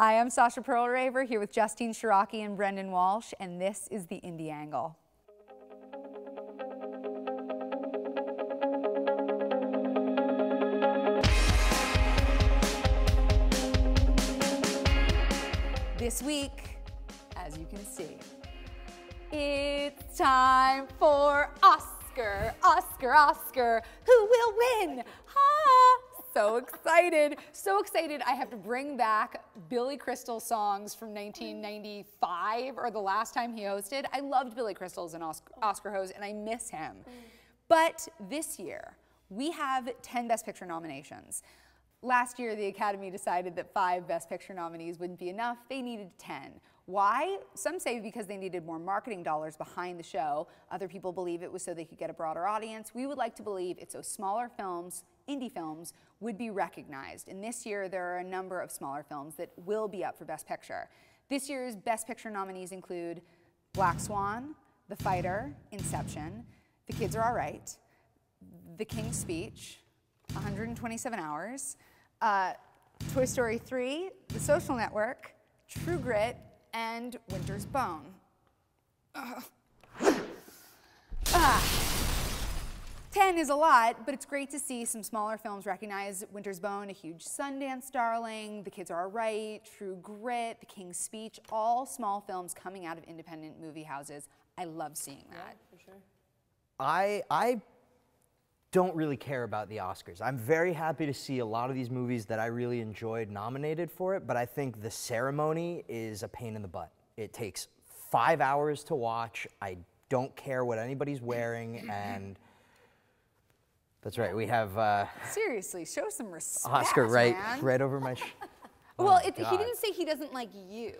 Hi, I'm Sasha Perl-Raver here with Justine Ciarrocchi and Brendan Walsh, and this is the Indie Angle. This week, as you can see, it's time for Oscar, Oscar, Oscar. Who will win? Ha! So excited, so excited. I have to bring back Billy Crystal songs from 1995, or the last time he hosted. I loved Billy Crystal as an Oscar host, and I miss him. But this year, we have 10 Best Picture nominations. Last year, the Academy decided that 5 Best Picture nominees wouldn't be enough. They needed 10. Why? Some say because they needed more marketing dollars behind the show. Other people believe it was so they could get a broader audience. We would like to believe it's so smaller films, indie films, would be recognized. And this year, there are a number of smaller films that will be up for Best Picture. This year's Best Picture nominees include Black Swan, The Fighter, Inception, The Kids Are All Right, The King's Speech, 127 Hours, Toy Story 3, The Social Network, True Grit, and Winter's Bone. 10 is a lot, but it's great to see some smaller films recognize. Winter's Bone, a huge Sundance darling, The Kids Are All Right, True Grit, The King's Speech, all small films coming out of independent movie houses. I love seeing that. Yeah, for sure. I don't really care about the Oscars. I'm very happy to see a lot of these movies that I really enjoyed nominated for it, but I think the ceremony is a pain in the butt. It takes 5 hours to watch. I don't care what anybody's wearing, and that's right, we have Seriously, show some respect, Oscar man. right over my Well, he didn't say he doesn't like you.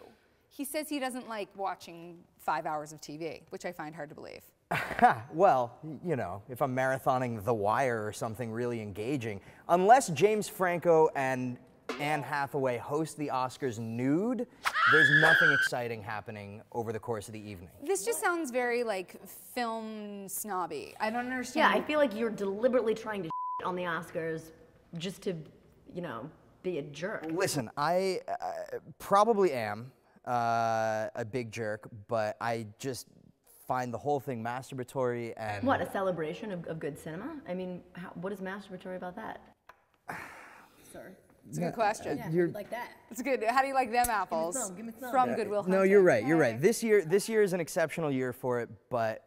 He says he doesn't like watching 5 hours of TV, which I find hard to believe. Well, you know, if I'm marathoning The Wire or something really engaging, unless James Franco and Anne Hathaway host the Oscars nude, there's nothing exciting happening over the course of the evening. This just sounds very like film snobby. I don't understand. Yeah, I feel like you're deliberately trying to on the Oscars just to, you know, be a jerk. Listen, I probably am a big jerk, but I just find the whole thing masturbatory and... What, a celebration of good cinema? I mean, what is masturbatory about that? Sir. It's a good question. Yeah, you like that. It's good. How do you like them apples? Give me some. From Goodwill Hunting. No, you're right. You're right. This year is an exceptional year for it, but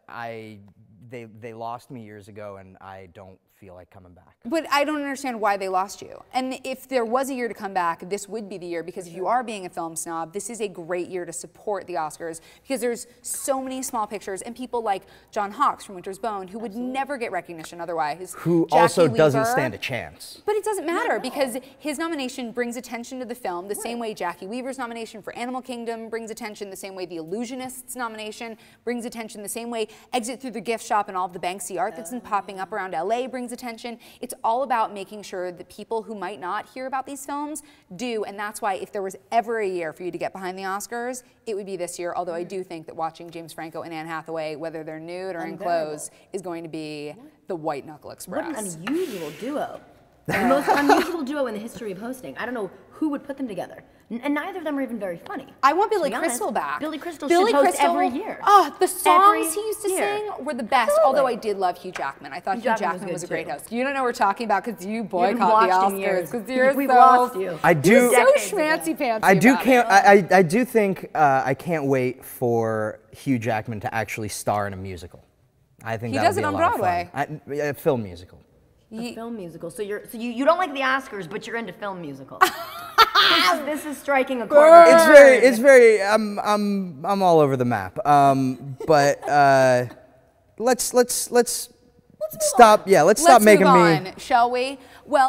they lost me years ago, and I don't feel like coming back. But I don't understand why they lost you. And if there was a year to come back, this would be the year, because if you are being a film snob, this is a great year to support the Oscars, because there's so many small pictures and people like John Hawkes from Winter's Bone who would never get recognition otherwise. Who Jacki also Weaver, doesn't stand a chance. But it doesn't matter, because his nomination brings attention to the film the same way Jacki Weaver's nomination for Animal Kingdom brings attention, the same way The Illusionist's nomination brings attention, the same way Exit Through the Gift Shop and all of the Banksy art that's been popping up around LA brings attention. It's all about making sure that people who might not hear about these films do, and that's why if there was ever a year for you to get behind the Oscars, it would be this year, although I do think that watching James Franco and Anne Hathaway, whether they're nude or in clothes, is going to be the White Knuckle Express. What an unusual duo. The most unusual duo in the history of hosting. I don't know who would put them together. And neither of them are even very funny. I want Billy Crystal back. Billy Crystal should host every year. Oh, the songs he used to sing were the best, although I did love Hugh Jackman. I thought Hugh Jackman was a great host. You don't know what we're talking about because you boycott the Oscars because you're We've so... lost you. I do... so schmancy-pantsy I do think I can't wait for Hugh Jackman to actually star in a musical. I think he that does would be it on a lot of Broadway. fun. A film musical. A film musical. So you don't like the Oscars, but you're into film musicals. This is striking a chord. It's very. I'm all over the map. But let's stop. Yeah, let's stop making me. Shall we? Well.